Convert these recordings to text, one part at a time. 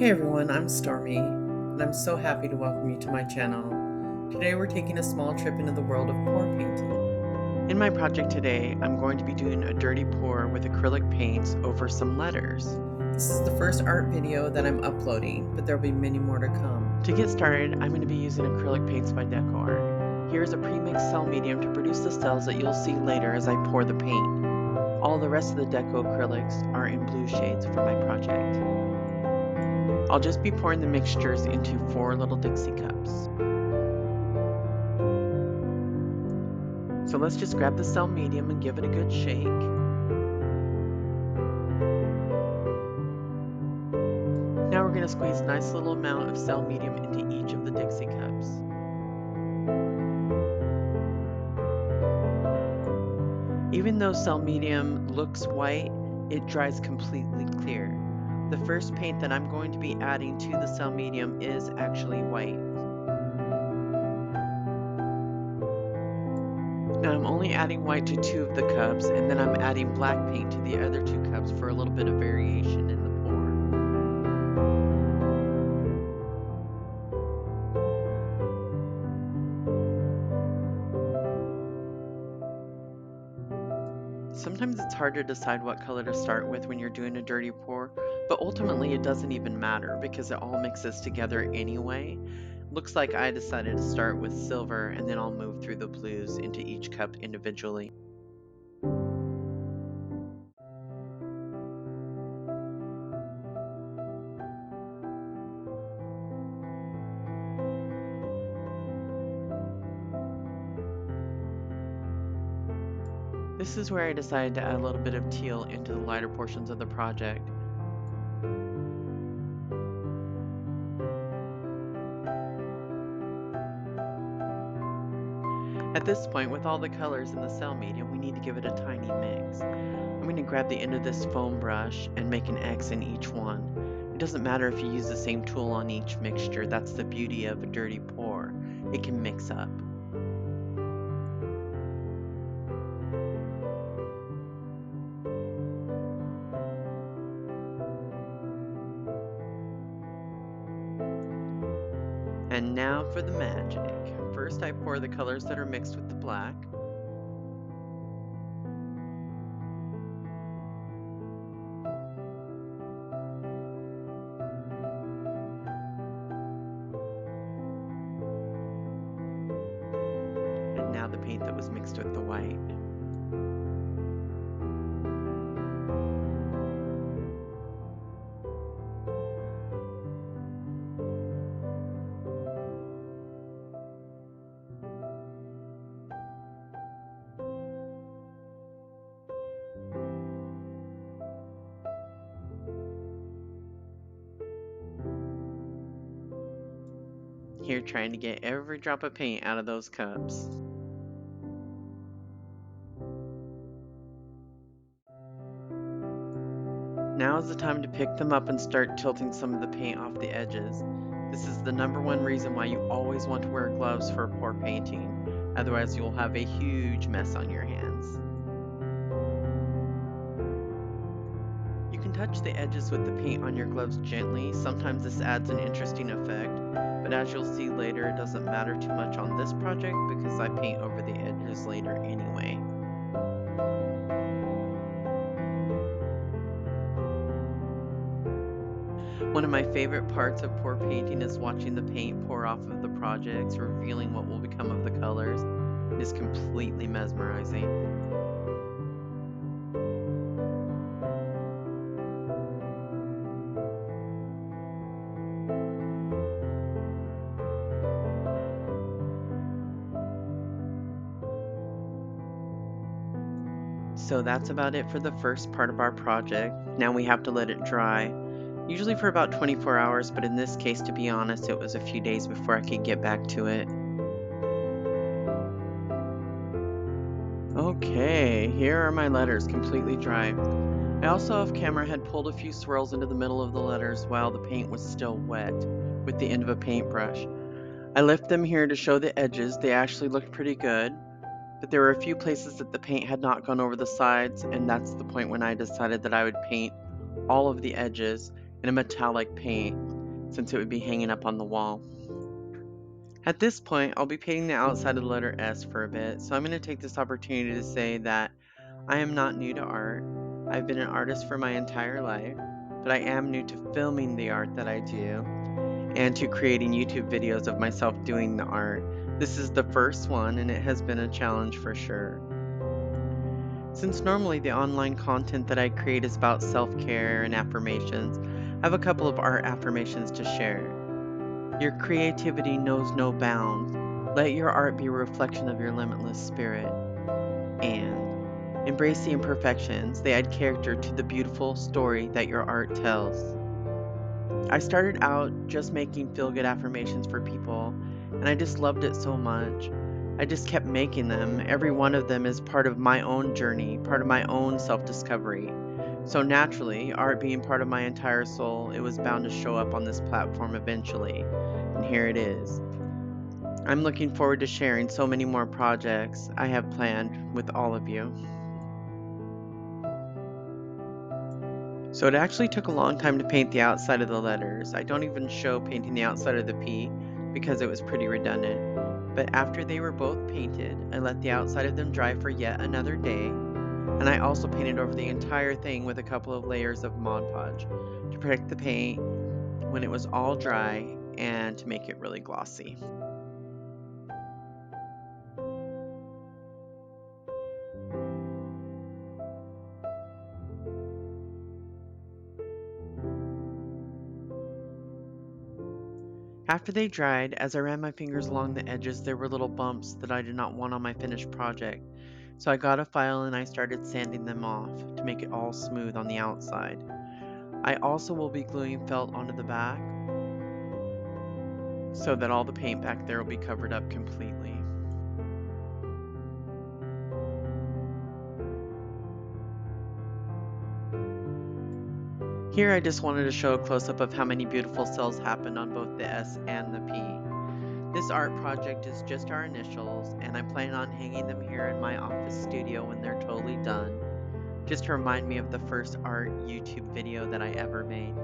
Hey everyone, I'm Stormy, and I'm so happy to welcome you to my channel. Today we're taking a small trip into the world of pour painting. In my project today, I'm going to be doing a dirty pour with acrylic paints over some letters. This is the first art video that I'm uploading, but there'll be many more to come. To get started, I'm going to be using acrylic paints by DecoArt. Here is a pre-mixed cell medium to produce the cells that you'll see later as I pour the paint. All the rest of the Deco acrylics are in blue shades for my project. I'll just be pouring the mixtures into 4 little Dixie cups. So let's just grab the cell medium and give it a good shake. Now we're going to squeeze a nice little amount of cell medium into each of the Dixie cups. Even though cell medium looks white, it dries completely clear. The first paint that I'm going to be adding to the cell medium is actually white. Now I'm only adding white to 2 of the cups, and then I'm adding black paint to the other 2 cups for a little bit of variation in the pour. Sometimes it's hard to decide what color to start with when you're doing a dirty pour, but ultimately it doesn't even matter because it all mixes together anyway. Looks like I decided to start with silver, and then I'll move through the blues into each cup individually. This is where I decided to add a little bit of teal into the lighter portions of the project. At this point, with all the colors in the cell medium, we need to give it a tiny mix. I'm going to grab the end of this foam brush and make an X in each one. It doesn't matter if you use the same tool on each mixture, that's the beauty of a dirty pour. It can mix up. And now for the magic. First I pour the colors that are mixed with the black. And now the paint that was mixed with the white. Here trying to get every drop of paint out of those cups. Now is the time to pick them up and start tilting some of the paint off the edges. This is the #1 reason why you always want to wear gloves for pour painting, otherwise you'll have a huge mess on your hands. You can touch the edges with the paint on your gloves gently, sometimes this adds an interesting effect, but as you'll see later it doesn't matter too much on this project because I paint over the edges later anyway. One of my favorite parts of pour painting is watching the paint pour off of the projects, revealing what will become of the colors. It is completely mesmerizing. So that's about it for the first part of our project. Now we have to let it dry. Usually for about 24 hours, but in this case, to be honest, it was a few days before I could get back to it. Okay, here are my letters completely dry. I also off camera had pulled a few swirls into the middle of the letters while the paint was still wet with the end of a paintbrush. I left them here to show the edges. They actually looked pretty good, but there were a few places that the paint had not gone over the sides, and that's the point when I decided that I would paint all of the edges in a metallic paint since it would be hanging up on the wall. At this point, I'll be painting the outside of the letter S for a bit, so I'm going to take this opportunity to say that I am not new to art. I've been an artist for my entire life, but I am new to filming the art that I do and to creating YouTube videos of myself doing the art. This is the first one, and it has been a challenge for sure. Since normally the online content that I create is about self-care and affirmations, I have a couple of art affirmations to share. Your creativity knows no bounds. Let your art be a reflection of your limitless spirit. And embrace the imperfections. They add character to the beautiful story that your art tells. I started out just making feel-good affirmations for people, and I just loved it so much. I just kept making them. Every one of them is part of my own journey, part of my own self-discovery. So naturally, art being part of my entire soul, it was bound to show up on this platform eventually. And here it is. I'm looking forward to sharing so many more projects I have planned with all of you. So it actually took a long time to paint the outside of the letters. I don't even show painting the outside of the P because it was pretty redundant. But after they were both painted, I let the outside of them dry for yet another day, and I also painted over the entire thing with a couple of layers of Mod Podge to protect the paint when it was all dry and to make it really glossy. After they dried, as I ran my fingers along the edges, there were little bumps that I did not want on my finished project. So I got a file and I started sanding them off to make it all smooth on the outside. I also will be gluing felt onto the back so that all the paint back there will be covered up completely. Here I just wanted to show a close-up of how many beautiful cells happened on both the S and the P. This art project is just our initials, and I'm planning on hanging them here in my office studio when they're totally done, just to remind me of the first art YouTube video that I ever made.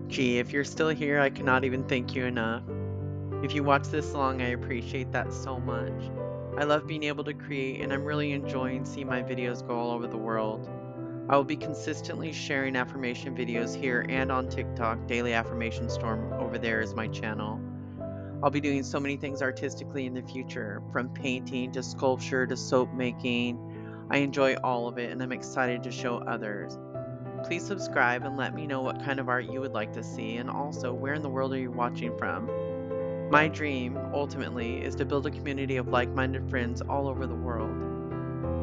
Gee, if you're still here, I cannot even thank you enough. If you watch this long, I appreciate that so much. I love being able to create, and I'm really enjoying seeing my videos go all over the world. I will be consistently sharing affirmation videos here and on TikTok. Daily Affirmation Storm over there is my channel. I'll be doing so many things artistically in the future, from painting to sculpture to soap making. I enjoy all of it, and I'm excited to show others. Please subscribe and let me know what kind of art you would like to see, and also where in the world are you watching from. My dream, ultimately, is to build a community of like-minded friends all over the world.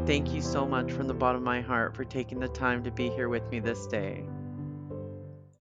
Thank you so much from the bottom of my heart for taking the time to be here with me this day.